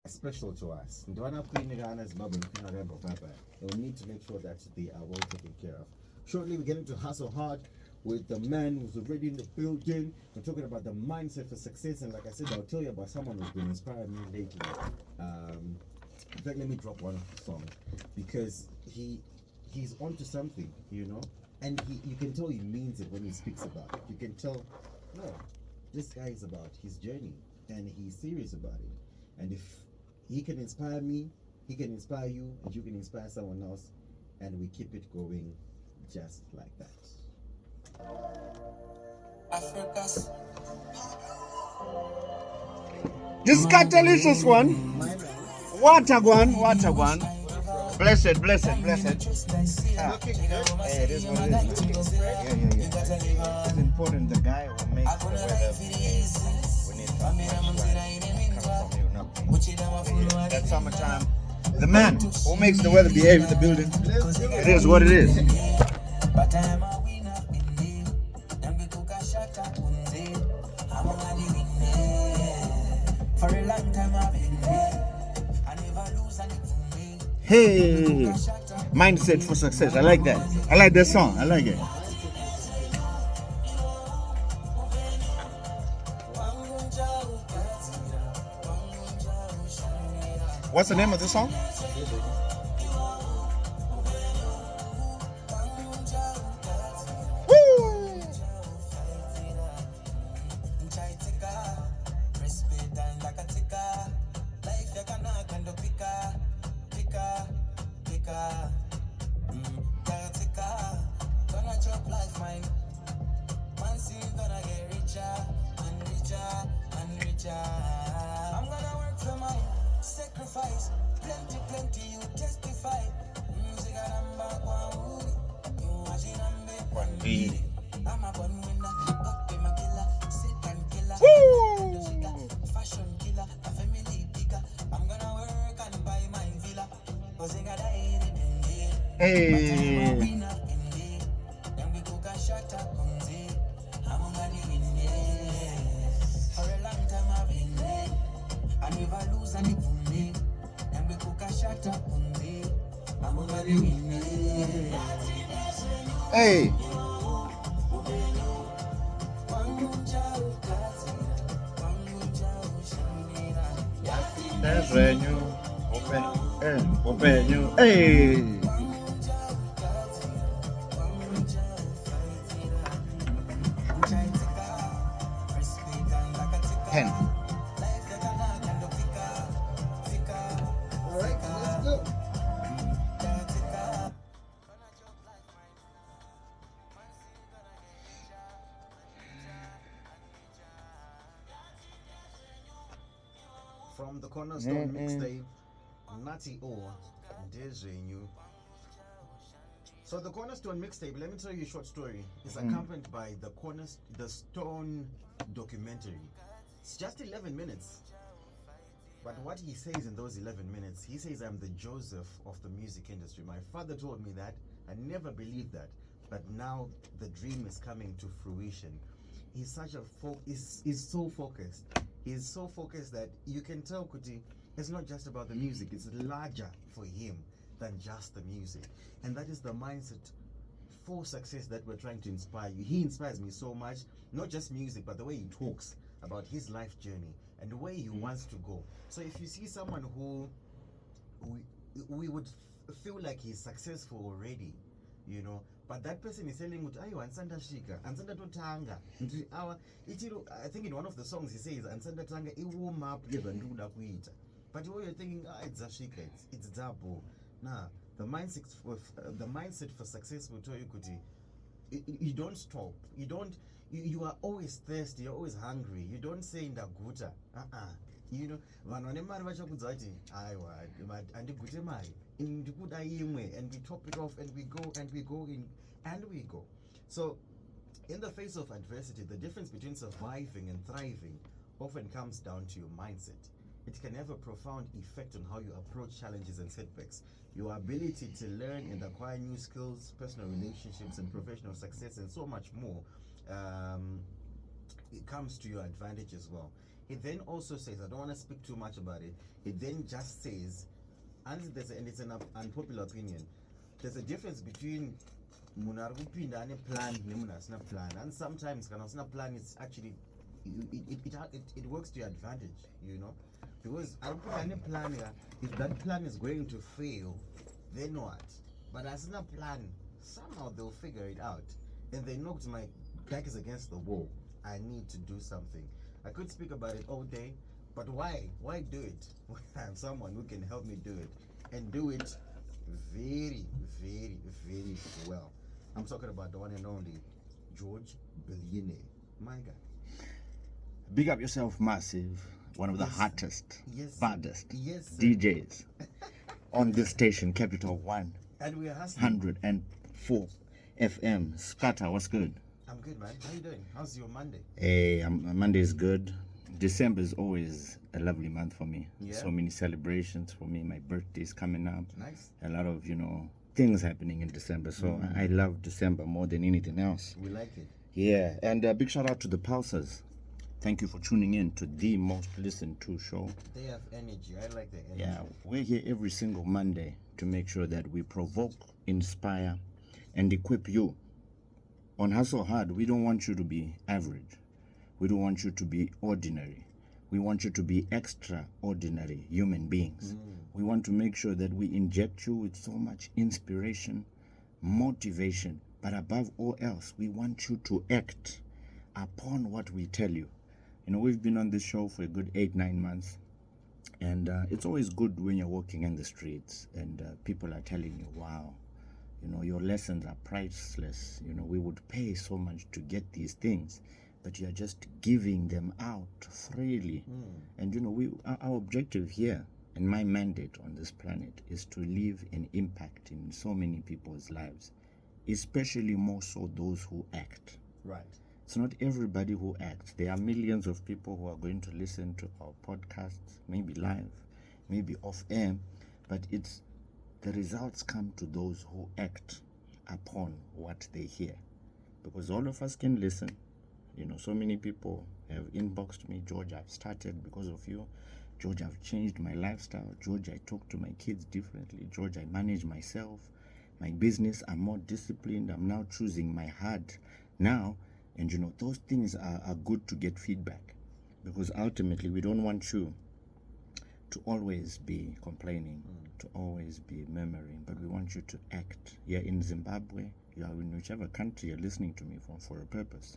special to us. They'll need to make sure that they are well taken care of. Shortly, we get into Hustle Hard with the man who's already in the building. We're talking about the mindset for success, and like I said, I'll tell you about someone who's been inspiring me lately. In fact, let me drop one song because he's onto something, and you can tell he means it when he speaks about it. You can tell, no, this guy is about his journey and he's serious about it. And if he can inspire me, he can inspire you, and you can inspire someone else, and we keep it going just like that. Africa's. This Catalysis one. Water one. Blessed. Ah. Hey, it is what it is. Yeah. It's important. The guy who makes the weather behave. We need some come from you now. Yeah, that's summertime. The man who makes the weather behave in the building. It is what it is. For a long time I've been here. I never lose anything. Hey, mindset for success. I like that. I like that song. I like it. What's the name of the song? I'm gonna work for my sacrifice. Plenty, you testify. I'm a bun winner, killer, Satan killer, fashion killer, a family bigger. I'm gonna work and buy my villa. Cause I got hey. Hey. That's when you open you. Hey. 10. From the Cornerstone mixtape, Natty O, Dejenyu. So the Cornerstone mixtape, let me tell you a short story. It's accompanied by the Stone documentary. It's just 11 minutes. But what he says in those 11 minutes, he says, I'm the Joseph of the music industry. My father told me that. I never believed that. But now the dream is coming to fruition. He's such a he's so focused. He's so focused that you can tell Kuti, it's not just about the music. It's larger for him than just the music. And that is the mindset for success that we're trying to inspire you. He inspires me so much, not just music, but the way he talks about his life journey and the way he wants to go. So if you see someone who we would feel like he's successful already, but that person is telling you, ayo ansanda shika, ansanda totanga. I think in one of the songs he says, ansanda tanga warm up yezvanduda kuita. But you're thinking, it's a shika, it's double. Nah, the mindset for success will tell you, Kuti, you don't stop. You are always thirsty, you're always hungry. You don't say ndaguta. Vanhu vane mari vachakudza kuti aiwa handigute mari ndikuda imwe, and we top it off and we go. So in the face of adversity, the difference between surviving and thriving often comes down to your mindset. It can have a profound effect on how you approach challenges and setbacks. Your ability to learn and acquire new skills, personal relationships, and professional success, and so much more, it comes to your advantage as well. He then also says, I don't want to speak too much about it. He then just says, and it's an unpopular opinion, there's a difference between munhu ari kupinda ane plan nemunhu asina plan, and sometimes kana usina plan it's actually it works to your advantage, you know, because ari kupinda ane plan here, if that plan is going to fail, then what? But asina plan, somehow they'll figure it out, and they know my back is against the wall, I need to do something. I could speak about it all day, but why do it when I have someone who can help me do it, and do it very, very, very well? I'm talking about the one and only George Billionaire, my guy. Big up yourself, Massive. One of the Yes, hottest, yes, baddest yes, sir. DJs on this station, Capital 104 And we're hustling. FM. Scatter, what's good? I'm good, man. How you doing? How's your Monday? Hey, Monday is good. December is always a lovely month for me. Yeah. So many celebrations for me. My birthday's coming up. Nice. A lot of, things happening in December. So I love December more than anything else. We like it. Yeah, and a big shout out to the Pulsars. Thank you for tuning in to the most listened to show. They have energy. I like the energy. Yeah, we're here every single Monday to make sure that we provoke, inspire, and equip you. On Hustle Hard, we don't want you to be average. We don't want you to be ordinary. We want you to be extraordinary human beings. We want to make sure that we inject you with so much inspiration, motivation, but above all else, we want you to act upon what we tell you. We've been on this show for a good 8-9 months, and it's always good when you're walking in the streets and people are telling you, wow, your lessons are priceless. We would pay so much to get these things, but you're just giving them out freely. And our objective here and my mandate on this planet is to leave an impact in so many people's lives, especially more so those who act. Right. It's not everybody who acts. There are millions of people who are going to listen to our podcasts, maybe live, maybe off air, but the results come to those who act upon what they hear. Because all of us can listen. So many people have inboxed me, George, I've started because of you. George, I've changed my lifestyle. George, I talk to my kids differently. George, I manage myself, my business. I'm more disciplined. I'm now choosing my heart now. And those things are good to get feedback, because ultimately we don't want you to always be complaining, to always be murmuring, but we want you to act. You're in Zimbabwe, you are in whichever country you're listening to me from for a purpose.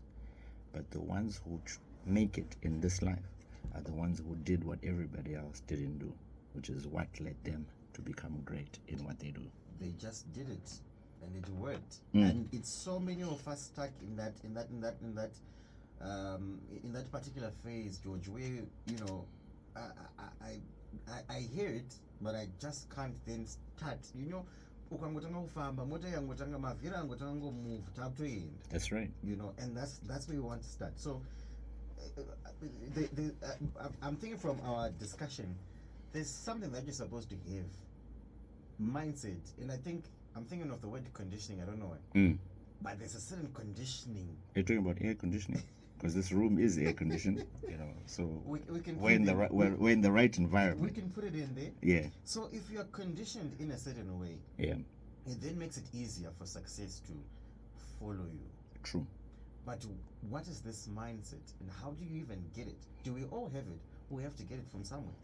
But the ones who make it in this life are the ones who did what everybody else didn't do, which is what led them to become great in what they do. They just did it, and it worked. And it's so many of us stuck in that particular phase, George, where I hear it, but I just can't then start. Ukangotanga kufamba mota yangotanga mavhiri angotanga ngomove takutoenda. That's right. And that's where we want to start. So I'm thinking from our discussion, there's something that you're supposed to give, mindset, and I'm thinking of the word conditioning. I don't know why, but there's a certain conditioning. You're talking about air conditioning, because this room is air conditioned. So we can we're in the right environment. We can put it in there. Yeah. So if you're conditioned in a certain way, yeah, it then makes it easier for success to follow you. True. But what is this mindset, and how do you even get it? Do we all have it? We have to get it from somewhere.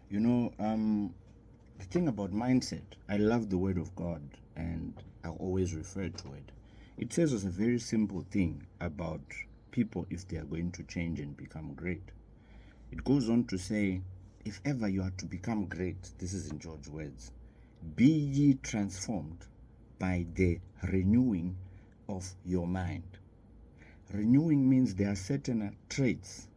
The thing about mindset, I love the word of God, and I always refer to it. It says us a very simple thing about people if they are going to change and become great. It goes on to say, if ever you are to become great, this is in George's words, be ye transformed by the renewing of your mind. Renewing means there are certain traits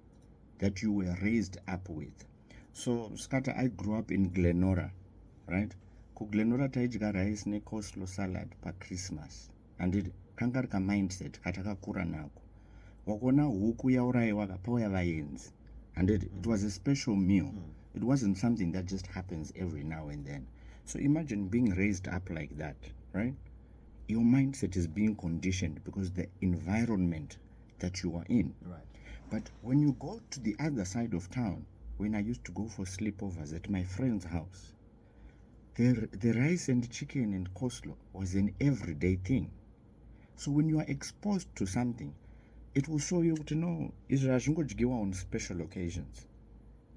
that you were raised up with. So, Scatter, I grew up in Glenora, right? Ku Glenora taidya rice ne coleslaw salad pa Christmas. And it kanga ka mindset katakakura nako. Wakona huku yauraiwa kapoya vayenzi. And it was a special meal. It wasn't something that just happens every now and then. So imagine being raised up like that, right? Your mindset is being conditioned because the environment that you are in. Right. But when you go to the other side of town, when I used to go for sleepovers at my friend's house, the rice and chicken and coleslaw was an everyday thing. So when you are exposed to something, it will show you to know izvi on special occasions.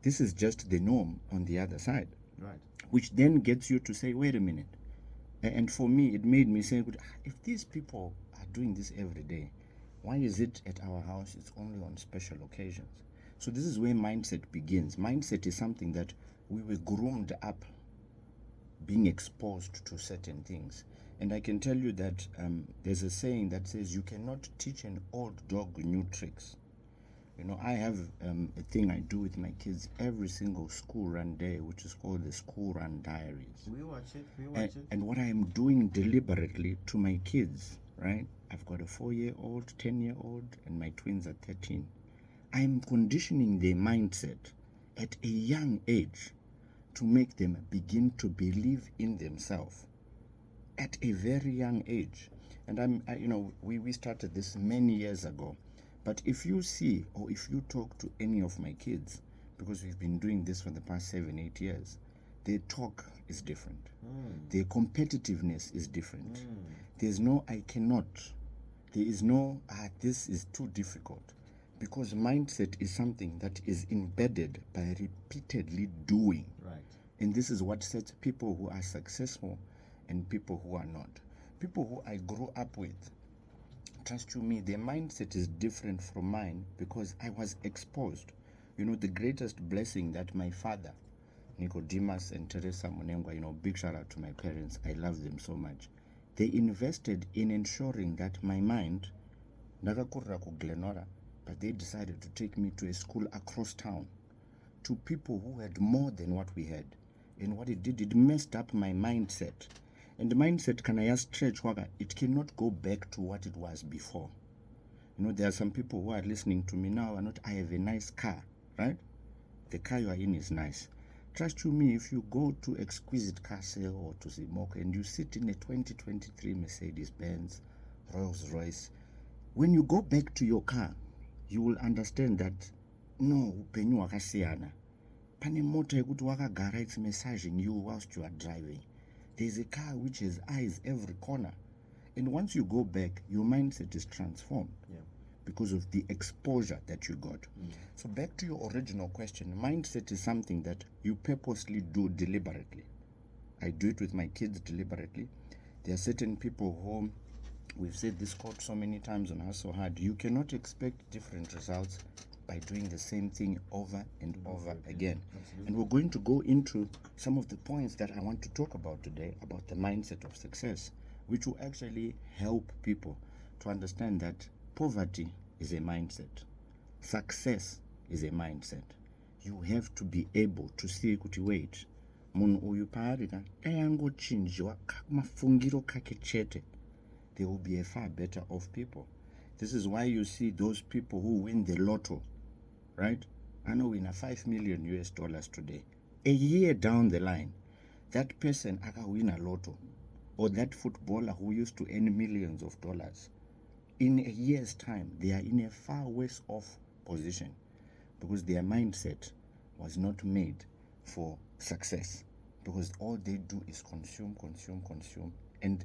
This is just the norm on the other side. Right. Which then gets you to say, wait a minute. And for me, it made me say, if these people are doing this every day, why is it at our house it's only on special occasions? So this is where mindset begins. Mindset is something that we were groomed up being exposed to certain things. And I can tell you that there's a saying that says you cannot teach an old dog new tricks. You know, I have a thing I do with my kids every single school run day, which is called the school run diaries. We watch it. And what I am doing deliberately to my kids, right? I've got a 4-year-old, 10-year-old, and my twins are 13. I'm conditioning their mindset at a young age to make them begin to believe in themselves at a very young age. And we started this many years ago. But if you see, or if you talk to any of my kids, because we've been doing this for the past 7-8 years, their talk is different. Their competitiveness is different. There's no, I cannot. There is no, this is too difficult. Because mindset is something that is embedded by repeatedly doing. Right. And this is what sets people who are successful and people who are not. People who I grew up with, trust you me, their mindset is different from mine because I was exposed. You know, the greatest blessing that my father, Nicodemus and Teresa Munengwa, big shout out to my parents. I love them so much. They invested in ensuring that my mind, ndakakurira ku Glenora, but they decided to take me to a school across town, to people who had more than what we had. And what it did, it messed up my mindset. And the mindset can I stretch, it cannot go back to what it was before. You know, there are some people who are listening to me now I have a nice car, right? The car you are in is nice. Trust you me, if you go to Exquisite Car Sale or to Zimoka and you sit in a 2023 Mercedes-Benz, Rolls-Royce, when you go back to your car, you will understand that, no, upenyu wakasiyana. Pane mota yekuti wakagara, it's massaging you whilst you are driving. There's a car which has eyes every corner. And once you go back, your mindset is transformed because of the exposure that you got. So back to your original question, mindset is something that you purposely do deliberately. I do it with my kids deliberately. There are certain people who, we've said this quote so many times on Hustle Hard, you cannot expect different results by doing the same thing over and over again. Absolutely. And we're going to go into some of the points that I want to talk about today about the mindset of success, which will actually help people to understand that poverty is a mindset. Success is a mindset. You have to be able to see kuti wait, munhu uyu paari dayangochinjwa mafungiro kake chete, there will be a far better off people. This is why you see those people who win the lotto, right? I know win a $5 million today. A year down the line, that person aka win a lotto, or that footballer who used to earn millions of dollars, in a year's time, they are in a far worse off position because their mindset was not made for success, because all they do is consume. And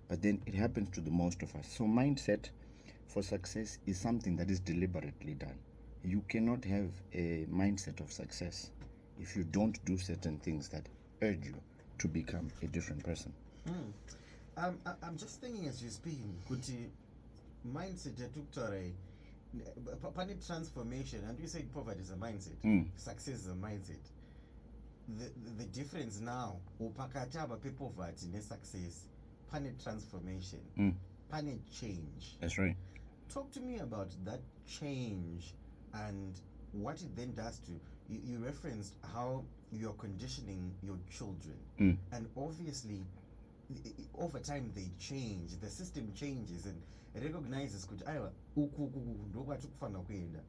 but then it happens to the most of us. So mindset for success is something that is deliberately done. You cannot have a mindset of success if you don't do certain things that urge you to become a different person. I'm just thinking as you're speaking, kuti mindset yatokutaura pane transformation, and you said poverty is a mindset, success is a mindset. The difference now, upakati apa pepoverty nesuccess, pane transformation, pane change. That's right. Talk to me about that change and what it then does to you. Referenced how you're conditioning your children, and obviously over time they change, the system changes and recognizes kuti aiwa uku ndokwati kufanira kuenda,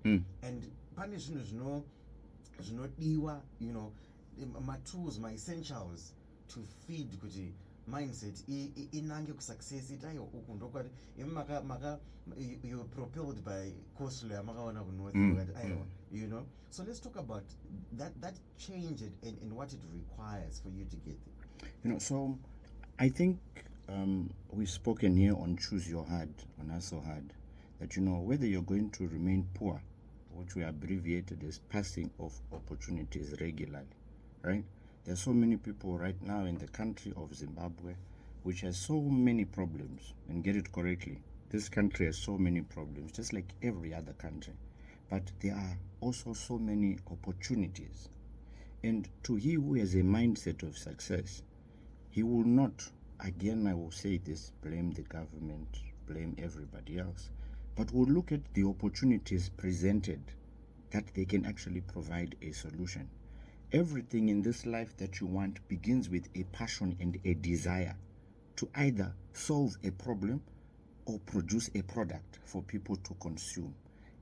and pane zvinhu zvinodiwa, my tools, my essentials to feed kuti mindset inange kusuccess itayo uku ndokwati you're propelled by coastal yamakaona kunorth you know. So let's talk about that change and what it requires for you to get there. You know, so I think we've spoken here on Choose Your Hard, on Hustle Hard, that, you know, whether you're going to remain poor, which we abbreviated as passing of opportunities regularly, right? There are so many people right now in the country of Zimbabwe which has so many problems, and get it correctly, this country has so many problems, just like every other country, but there are also so many opportunities. And to he who has a mindset of success, he will not, again I will say this, blame the government, blame everybody else, but will look at the opportunities presented that they can actually provide a solution. Everything in this life that you want begins with a passion and a desire to either solve a problem or produce a product for people to consume.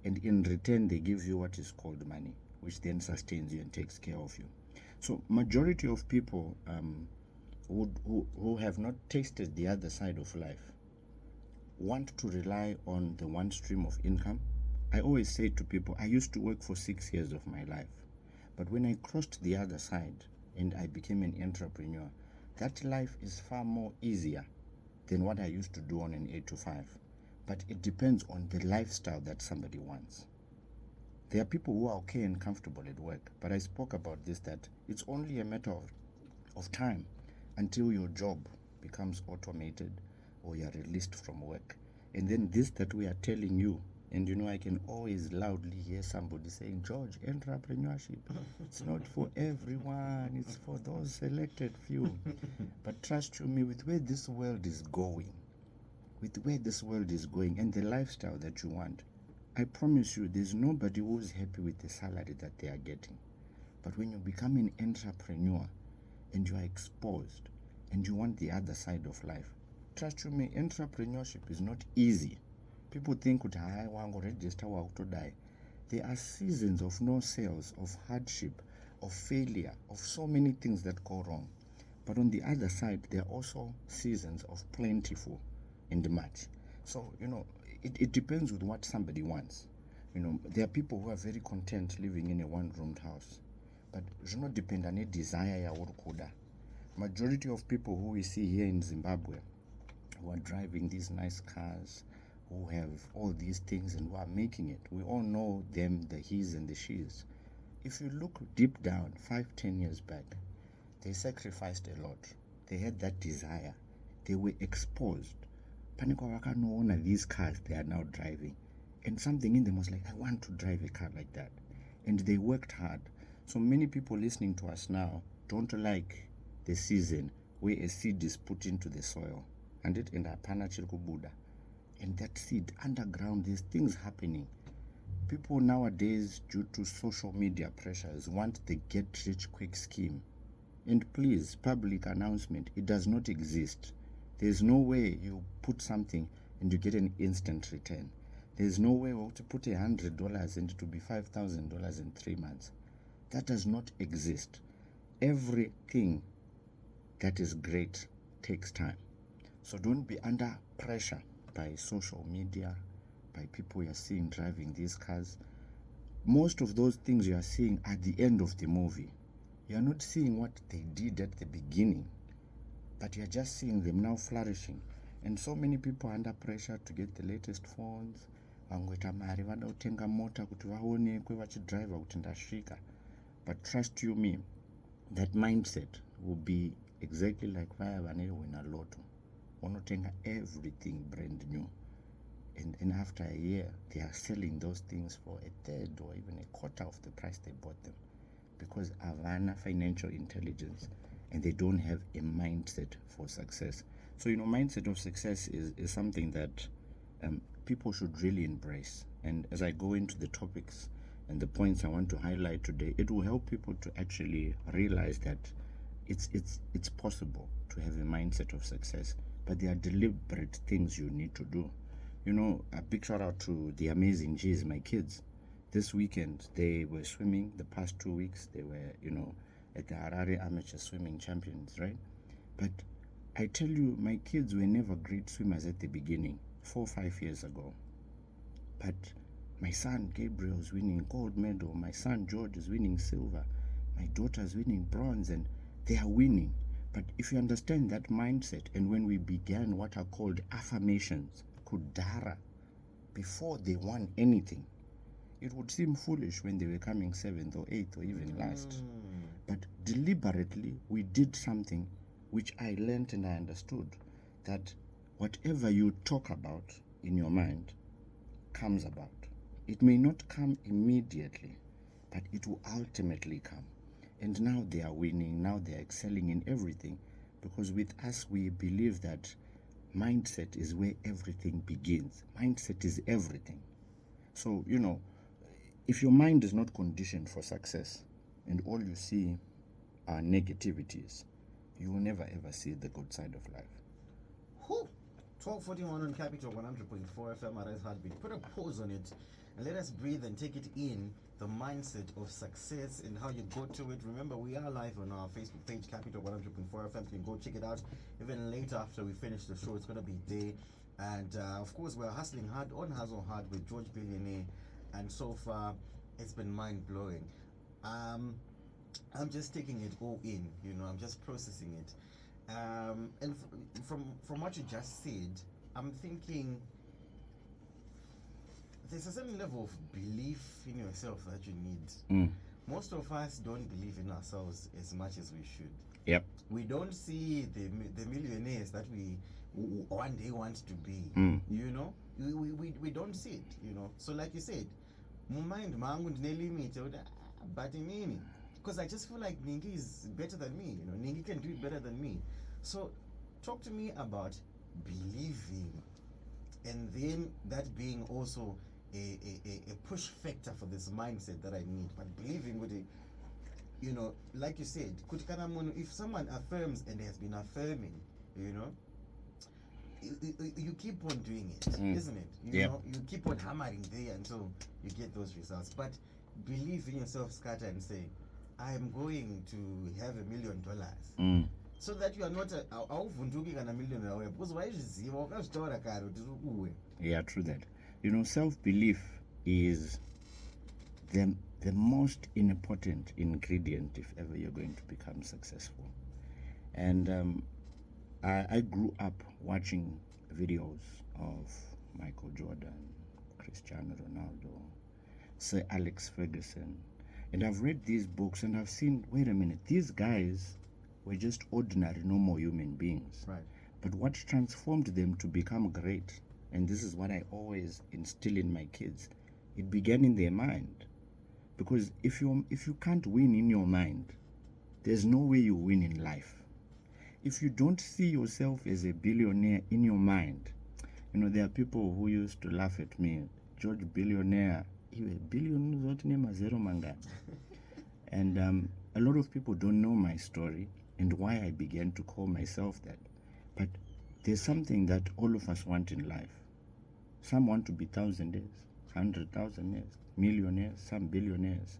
And in return, they give you what is called money, which then sustains you and takes care of you. So majority of people who have not tasted the other side of life want to rely on the one stream of income. I always say to people, I used to work for 6 years of my life. But when I crossed the other side and I became an entrepreneur, that life is far more easier than what I used to do on an 8 to 5. But it depends on the lifestyle that somebody wants. There are people who are okay and comfortable at work, but I spoke about this, that it's only a matter of time until your job becomes automated or you're released from work. And then this that we are telling you, and you know, I can always loudly hear somebody saying, George, entrepreneurship, it's not for everyone, it's for those selected few. But trust you me, with where this world is going, and the lifestyle that you want, I promise you, there's nobody who's happy with the salary that they are getting. But when you become an entrepreneur and you are exposed and you want the other side of life, trust you me, entrepreneurship is not easy. People think I want to register to die. There are seasons of no sales, of hardship, of failure, of so many things that go wrong. But on the other side, there are also seasons of plentiful and much. So, you know, it depends with what somebody wants. You know, there are people who are very content living in a one-roomed house. But you not depend on a desire or kuda. Majority of people who we see here in Zimbabwe who are driving these nice cars, who have all these things and who are making it, we all know them, the he's and the she's. If you look deep down, 5-10 years back, they sacrificed a lot. They had that desire. They were exposed. These cars they are now driving. And something in them was like, I want to drive a car like that. And they worked hard. So many people listening to us now don't like the season where a seed is put into the soil. And it in a Buddha. And that seed, underground, there's things happening. People nowadays, due to social media pressures, want the get-rich-quick scheme. And please, public announcement, it does not exist. There's no way you put something and you get an instant return. There's no way to put $100 and it will be $5,000 in 3 months. That does not exist. Everything that is great takes time. So don't be under pressure by social media, by people you're seeing driving these cars. Most of those things you are seeing at the end of the movie. You are not seeing what they did at the beginning, but you're just seeing them now flourishing. And so many people are under pressure to get the latest phones. But trust you me, that mindset will be exactly like vaya vanele win a lotto. Unotenga everything brand new. And after a year, they are selling those things for a third or even a quarter of the price they bought them. Because Havana financial intelligence, and they don't have a mindset for success. So, you know, mindset of success is something that people should really embrace. And as I go into the topics and the points I want to highlight today, it will help people to actually realize that it's possible to have a mindset of success, but there are deliberate things you need to do. You know, a big shout out to the amazing G's, my kids. This weekend, they were swimming. The past 2 weeks, they were, you know, at the Harare Amateur Swimming Champions, right? But I tell you, my kids were never great swimmers at the beginning, 4 or 5 years ago. But my son Gabriel is winning gold medal. My son George is winning silver. My daughter is winning bronze, and they are winning. But if you understand that mindset, and when we began what are called affirmations, kudara, before they won anything, it would seem foolish when they were coming 7th or 8th or even last. But deliberately, we did something which I learned and I understood, that whatever you talk about in your mind comes about. It may not come immediately, but it will ultimately come. And now they are winning, now they are excelling in everything, because with us we believe that mindset is where everything begins. Mindset is everything. So, if your mind is not conditioned for success and all you see are negativities, you will never ever see the good side of life. Whew. 12:41 on Capital 100.4 FM, Arise Heartbeat. Put a pause on it and let us breathe and take it in, the mindset of success and how you go to it. Remember, we are live on our Facebook page, Capital 100.4 FM. You can go check it out. Even later after we finish the show, it's going to be there. And of course, we're hustling hard on Hustle Hard with George Billionaire. And so far, it's been mind-blowing. I'm just taking it all in, I'm just processing it. And from what you just said, I'm thinking there's a certain level of belief in yourself that you need. Most of us don't believe in ourselves as much as we should. Yep. We don't see the millionaires that we one day want to be. We don't see it. So like you said, mind mangu ndine limit, but in because I just feel like Ningi is better than me. Ningi can do it better than me. So talk to me about believing, and then that being also a push factor for this mindset that I need. But believing with it, like you said, if someone affirms and has been affirming, you keep on doing it, isn't it? You keep on hammering there until you get those results. But believe in yourself, scatter, and say, I am going to have $1 million. So that you are not awuvhunduki kana $1 million, because waizviziva wakazvitaura kare kuti uri kuwe. Yeah, true that. Self-belief is the most important ingredient if ever you're going to become successful. And I grew up watching videos of Michael Jordan, Cristiano Ronaldo, Sir Alex Ferguson, and I've read these books and I've seen, wait a minute, these guys were just ordinary, normal human beings. Right. But what transformed them to become great, and this is what I always instill in my kids, it began in their mind. Because if you can't win in your mind, there's no way you win in life. If you don't see yourself as a billionaire in your mind, there are people who used to laugh at me. George Billionaire, iwe billion zote nema zero mangani. And a lot of people don't know my story and why I began to call myself that. But there's something that all of us want in life. Some want to be thousandaires, 100,000 millionaires, some billionaires.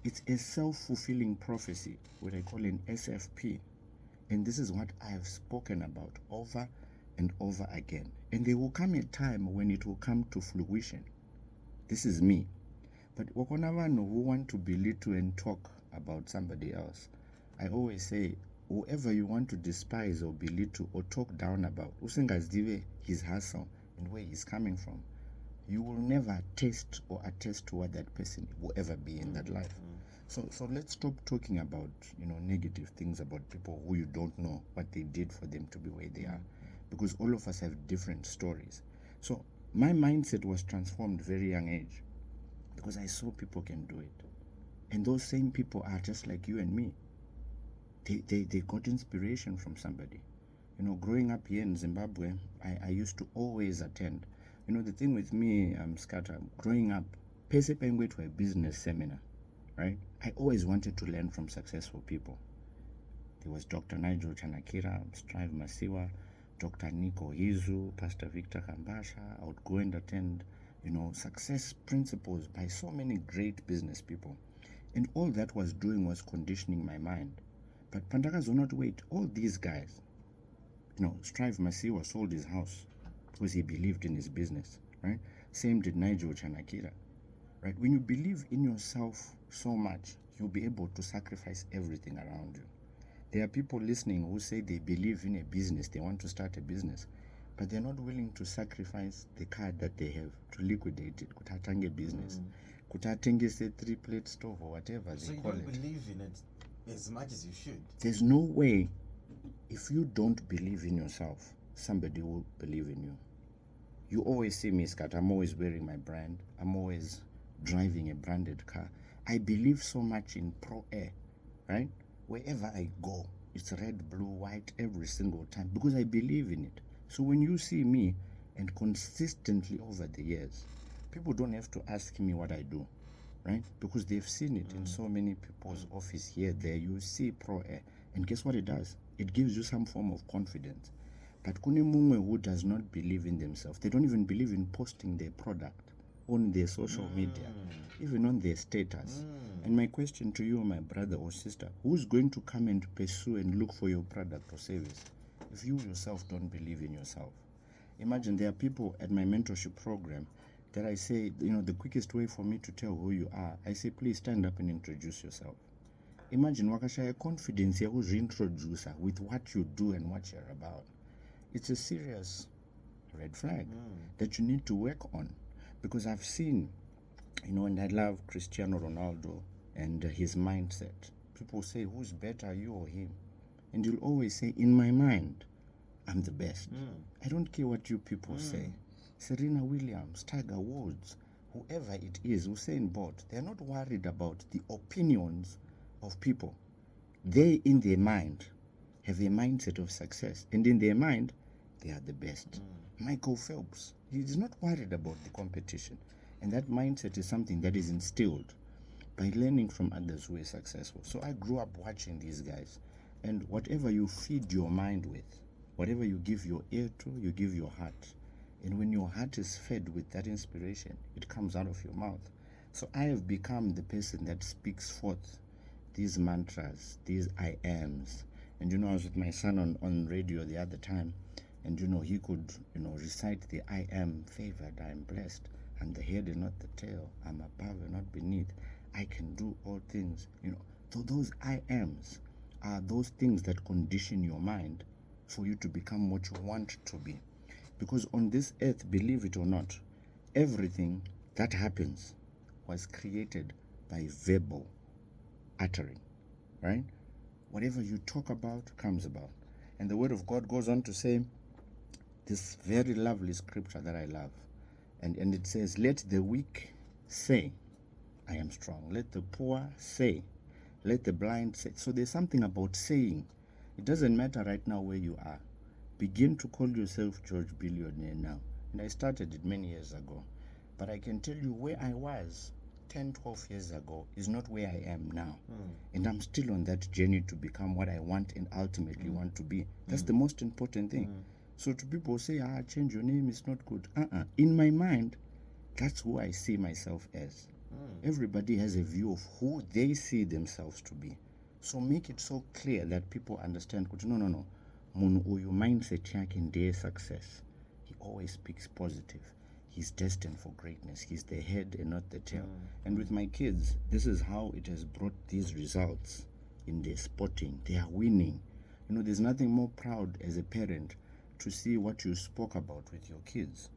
It's a self-fulfilling prophecy, what I call an SFP. And this is what I have spoken about over and over again. And there will come a time when it will come to fruition. This is me. But wakonavano who want to belittle and talk about somebody else, I always say, whoever you want to despise or belittle or talk down about, usingazive his hustle and where he's coming from, you will never taste or attest to what that person will ever be in that life. So let's stop talking about negative things about people who you don't know what they did for them to be where they are, because all of us have different stories. So my mindset was transformed very young age because I saw people can do it, and those same people are just like you and me. They got inspiration from somebody. Growing up here in Zimbabwe, I used to always attend. The thing with me, Scatter, growing up, pese pengwe to a business seminar, right? I always wanted to learn from successful people. There was Dr. Nigel Chanakira, Strive Masiwa, Dr. Nico Hizu, Pastor Victor Kambasha. I would go and attend, success principles by so many great business people. And all that was doing was conditioning my mind. But Pandaka's will not wait. All these guys, No, Strive Masiwa sold his house because he believed in his business, right? Same did Nigel Chanakira, right? When you believe in yourself so much, you'll be able to sacrifice everything around you. There are people listening who say they believe in a business, they want to start a business, but they're not willing to sacrifice the card that they have to liquidate it. Kutatange business. Kutatange say 3-plate stove or whatever So they you call don't it. believe in it as much as you should. There's no way, if you don't believe in yourself, somebody will believe in you. You always see me, Scott. I'm always wearing my brand. I'm always driving a branded car. I believe so much in Pro Air, right? Wherever I go, it's red, blue, white every single time because I believe in it. So when you see me, and consistently over the years, people don't have to ask me what I do, right? Because they've seen it in so many people's office here, there. You see Pro Air, and guess what it does? It gives you some form of confidence. But kune mumwe who does not believe in themselves, they don't even believe in posting their product on their social media, even on their status. And my question to you, my brother or sister, who's going to come and pursue and look for your product or service if you yourself don't believe in yourself? Imagine there are people at my mentorship program that I say, the quickest way for me to tell who you are, I say, please stand up and introduce yourself. Imagine wakashaya confidence yakuzviintroducer with what you do and what you're about. It's a serious red flag that you need to work on, because I've seen, and I love Cristiano Ronaldo and his mindset. People say, who's better, you or him? And you'll always say, in my mind, I'm the best. I don't care what you people say. Serena Williams, Tiger Woods, whoever it is, Usain Bolt, they're not worried about the opinions of people. They, in their mind, have a mindset of success, and in their mind, they are the best. Michael Phelps, he is not worried about the competition, and that mindset is something that is instilled by learning from others who are successful. So I grew up watching these guys, and whatever you feed your mind with, whatever you give your ear to, you give your heart. And when your heart is fed with that inspiration, it comes out of your mouth. So I have become the person that speaks forth these mantras, these I ams. And I was with my son on radio the other time, and he could recite the I am favored, I am blessed, I'm the head and not the tail, I'm above and not beneath, I can do all things. So those I ams are those things that condition your mind for you to become what you want to be. Because on this earth, believe it or not, everything that happens was created by verbal uttering, right? Whatever you talk about comes about. And the word of God goes on to say this very lovely scripture that I love. And it says, let the weak say, I am strong. Let the poor say. Let the blind say. So there's something about saying. It doesn't matter right now where you are. Begin to call yourself George Billionaire now. And I started it many years ago. But I can tell you where I was 10, 12 years ago is not where I am now. And I'm still on that journey to become what I want and ultimately want to be. That's the most important thing. So to people who say, change your name, it's not good. In my mind, that's who I see myself as. Everybody has a view of who they see themselves to be. So make it so clear that people understand, no. Munhu uyu mindset yake ndiye success. He always speaks positive. He's destined for greatness. He's the head and not the tail. And with my kids, this is how it has brought these results in their sporting. They are winning. There's nothing more proud as a parent to see what you spoke about with your kids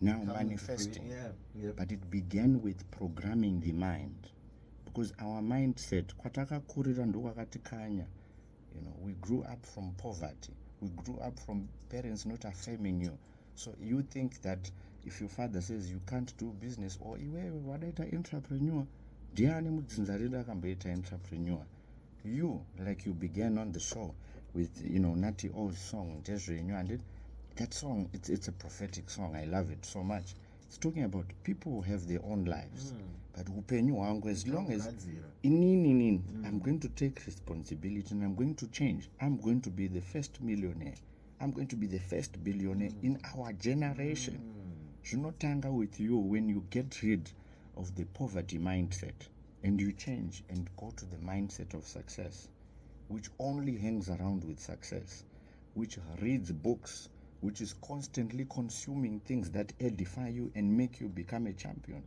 now manifesting. But it began with programming the mind, because our mindset, we grew up from poverty. We grew up from parents not affirming you. So you think that if your father says you can't do business, or what entrepreneur, entrepreneur, you, like you began on the show with Natty O's song, and that song, it's a prophetic song. I love it so much. It's talking about people who have their own lives, but as long as I'm going to take responsibility and I'm going to change. I'm going to be the first millionaire. I'm going to be the first billionaire in our generation. Junotanga with you when you get rid of the poverty mindset and you change and go to the mindset of success, which only hangs around with success. which reads books, which is constantly consuming things that edify you and make you become a champion,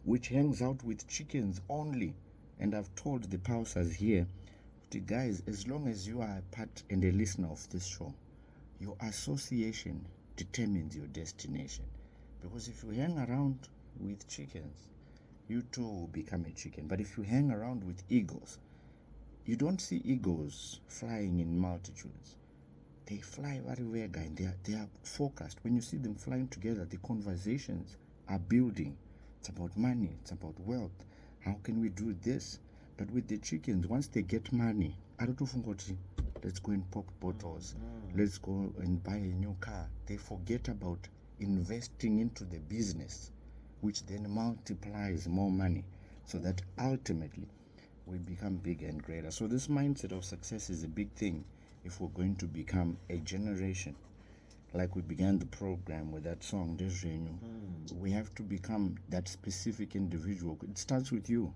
which hangs out with chickens only. And I've told the pausers here, guys, as long as you are a part and a listener of this show, your association determines your destination. Because if you hang around with chickens, you too will become a chicken. But if you hang around with eagles, you don't see eagles flying in multitudes. They fly very well, and they are focused. When you see them flying together, the conversations are building. It's about money, it's about wealth. How can we do this? But with the chickens, once they get money, let's go and pop bottles. Let's go and buy a new car. They forget about investing into the business, which then multiplies more money, so that ultimately we become bigger and greater. So this mindset of success is a big thing if we're going to become a generation. Like we began the program with that song, we have to become that specific individual. It starts with you.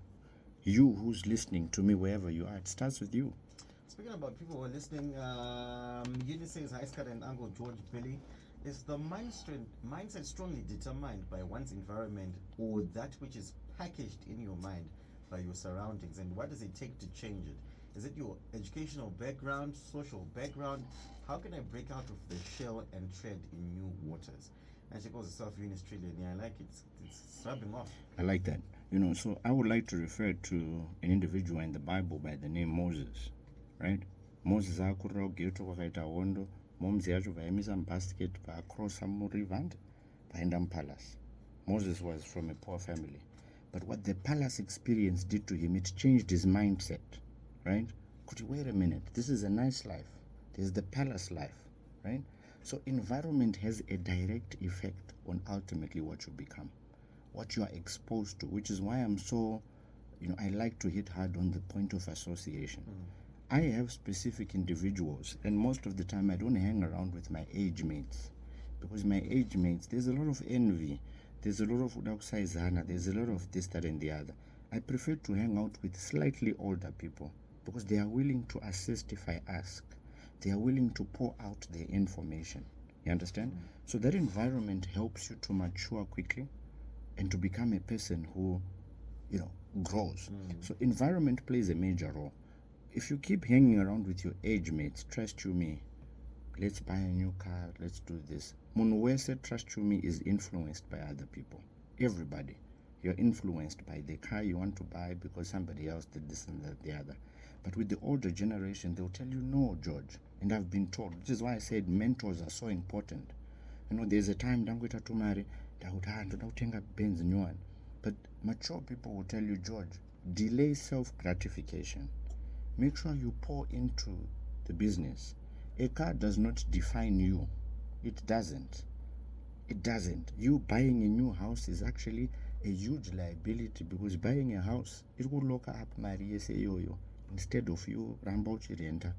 You who's listening to me wherever you are, it starts with you. Speaking about people who are listening, Eunice says, hi Scott and Uncle George Billy. Is the mindset strongly determined by one's environment or that which is packaged in your mind by your surroundings? And what does it take to change it? Is it your educational background, social background? How can I break out of the shell and tread in new waters? And she calls herself Eunice Trillion. Yeah, I like it. It's rubbing off. I like that. So I would like to refer to an individual in the Bible by the name Moses, right? Moses akurira kugeto kwakaita hondo, momzi yacho vaimisa mubasket vaacrossa muriver and vaenda mupalace. Moses was from a poor family, but what the palace experience did to him, it changed his mindset, right? Wait a minute, this is a nice life. There's the palace life, right? So environment has a direct effect on ultimately what you become, what you are exposed to, which is why I'm so, I like to hit hard on the point of association. I have specific individuals, and most of the time I don't hang around with my age mates, because my age mates, there's a lot of envy, there's a lot of udakusaizana, there's a lot of this, that, and the other. I prefer to hang out with slightly older people because they are willing to assist if I ask. They are willing to pour out their information. You understand? So that environment helps you to mature quickly and to become a person who, grows. So environment plays a major role. If you keep hanging around with your age mates, trust you me, let's buy a new car, let's do this. Munwese, trust you me, is influenced by other people. Everybody. You're influenced by the car you want to buy because somebody else did this and that, the other. But with the older generation, they'll tell you, no, George. And I've been told, which is why I said mentors are so important. There's a time, but mature people will tell you, George, delay self-gratification. Make sure you pour into the business. A car does not define you. It doesn't. It doesn't. You buying a new house is actually a huge liability, because buying a house, it will lock up Maria Seyoyo instead of you rambo chirenta.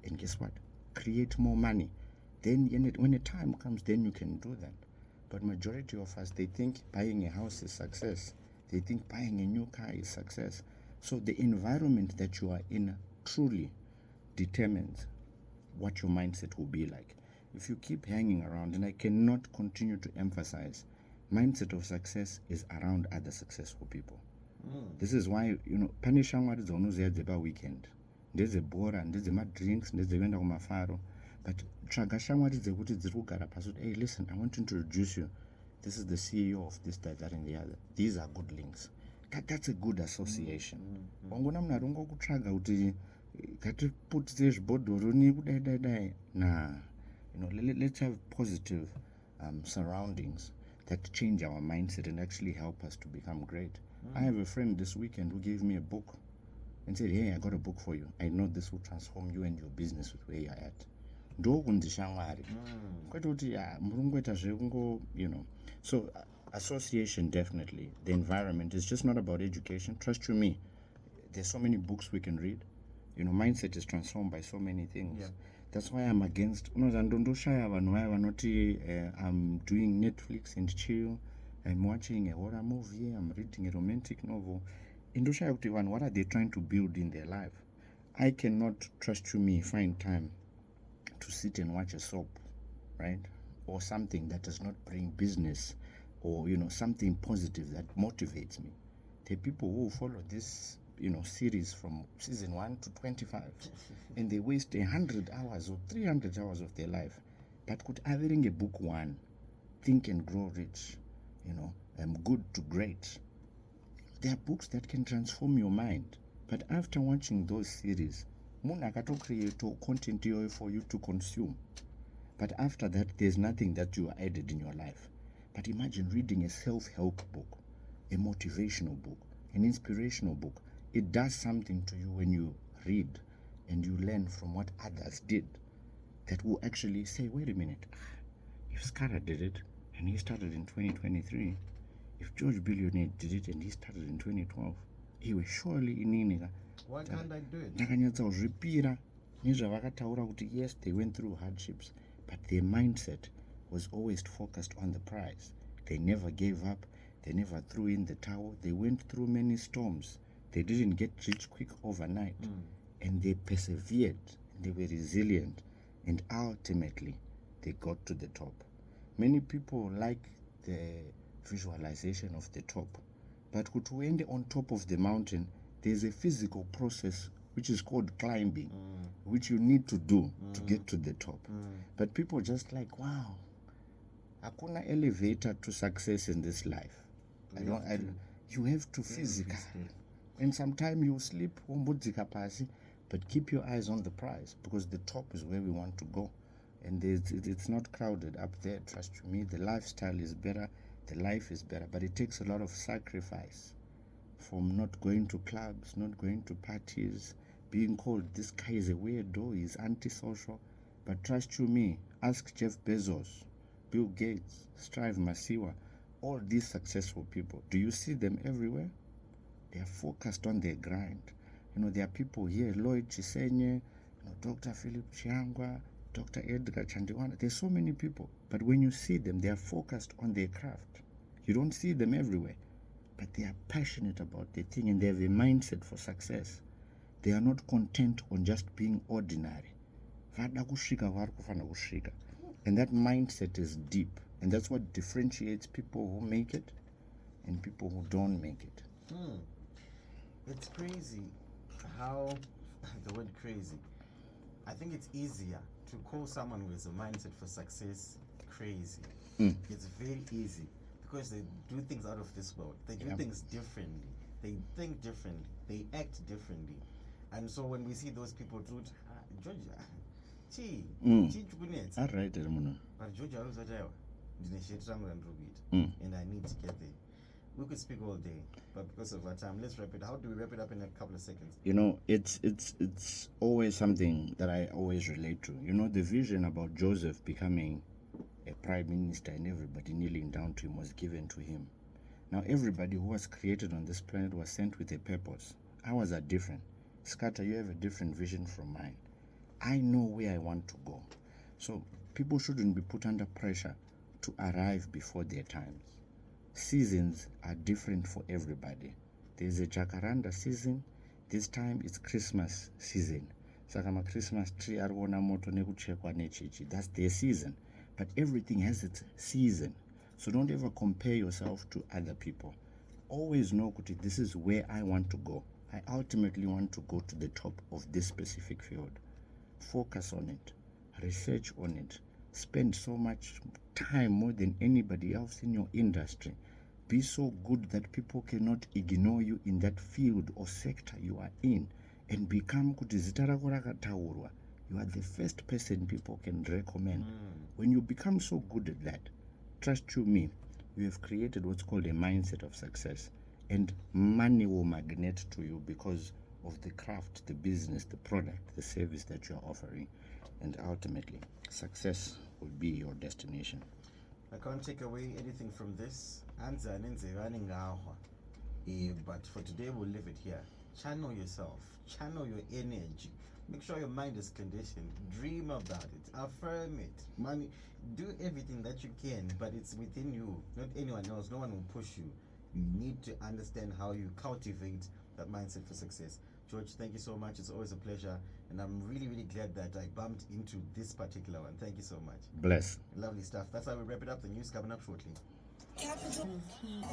And guess what? Create more money. Then when the time comes, then you can do that. But majority of us, they think buying a house is success. They think buying a new car is success. So the environment that you are in truly determines what your mindset will be like. If you keep hanging around, and I cannot continue to emphasize, mindset of success is around other successful people. This is why, pane shamwari dzaunoziva dzepa weekend ndedzebhora, ndedzemadrinks, ndedzekuenda kumafaro, but tsvaga shamwari dzekuti dziri kugara pasi kuti, hey, listen, I want to introduce you. This is the CEO of this, that, and the other. These are good links. That's a good association. Wangona munhu arongokutsvaga kuti katiputise zvibhodhoro nekudai. Nah, let's have positive surroundings that change our mindset and actually help us to become great. I have a friend this weekend who gave me a book and said, hey, I got a book for you. I know this will transform you and your business with where you're at. So association, definitely. The environment is just not about education. Trust you me, there's so many books we can read. Mindset is transformed by so many things. That's why I'm against I'm doing Netflix and chill. I'm watching a horror movie, I'm reading a romantic novel. What are they trying to build in their life? I cannot, trust you me, find time to sit and watch a soap, right? Or something that does not bring business, or something positive that motivates me. The people who follow this series from season 1 to 25 and they waste 100 hours or 300 hours of their life. But could having a book 1, Think and Grow Rich, Good to Great, there are books that can transform your mind. But after watching those series, munhu akatocreate content iyoyo for you to consume. But after that, there's nothing that you added in your life. But imagine reading a self-help book, a motivational book, an inspirational book. It does something to you when you read and you learn from what others did, that will actually say, wait a minute, if Skara did it and he started in 2023, if George Billionaire did it and he started in 2012, he was surely inini. Why can't I do it? Ndakanyatsauzvipira nezvavakataura kuti yes, they went through hardships, but their mindset was always focused on the prize. They never gave up. They never threw in the towel. They went through many storms. They didn't get rich quick overnight. And they persevered. They were resilient. And ultimately, they got to the top. Many people like the visualization of the top. But to end on top of the mountain, there's a physical process which is called climbing, which you need to do to get to the top. But people just like, wow, hakuna elevator to success in this life. You have to physical. And sometimes you sleep, but keep your eyes on the prize, because the top is where we want to go. And it's not crowded up there, trust me. The lifestyle is better, the life is better, but it takes a lot of sacrifice, from not going to clubs, not going to parties, being called, this guy is a weirdo, he's antisocial. But trust you me, ask Jeff Bezos, Bill Gates, Strive Masiwa, all these successful people. Do you see them everywhere? They are focused on their grind. There are people here, Lloyd Chisenye, Dr. Philip Chiangwa, Dr. Edgar Chandiwana. There's so many people. But when you see them, they are focused on their craft. You don't see them everywhere. But they are passionate about their thing and they have a mindset for success. They are not content on just being ordinary. And that mindset is deep. And that's what differentiates people who make it and people who don't make it. It's crazy how, the word crazy, I think it's easier to call someone who has a mindset for success crazy. It's very easy because they do things out of this world. They do things differently. They think differently. They act differently. And so when we see those people, Georgia, all right, but Georgia also and I need to get there. We could speak all day, but because of our time, let's wrap it. How do we wrap it up in a couple of seconds? It's always something that I always relate to. The vision about Joseph becoming a prime minister and everybody kneeling down to him was given to him. Now everybody who was created on this planet was sent with a purpose. Ours are different. Scatter, you have a different vision from mine. I know where I want to go. So people shouldn't be put under pressure to arrive before their times. Seasons are different for everybody. There's a jacaranda season. This time it's Christmas season. Sakama Christmas tree arona moto nekuchekwa nechichi. That's their season. But everything has its season. So don't ever compare yourself to other people. Always know that this is where I want to go. I ultimately want to go to the top of this specific field. Focus on it. Research on it. Spend so much time, more than anybody else in your industry. Be so good that people cannot ignore you in that field or sector you are in, and become you are the first person people can recommend. When you become so good at that, trust you me, you have created what's called a mindset of success, and money will magnet to you because of the craft, the business, the product, the service that you are offering. And ultimately, success will be your destination. I can't take away anything from this. But for today, we'll leave it here. Channel yourself. Channel your energy. Make sure your mind is conditioned. Dream about it. Affirm it. Money. Do everything that you can, but it's within you, not anyone else. No one will push you. You need to understand how you cultivate that mindset for success. George, thank you so much. It's always a pleasure. And I'm really, really glad that I bumped into this particular one. Thank you so much. Bless. Lovely stuff. That's how we wrap it up. The news coming up shortly. Capital Key.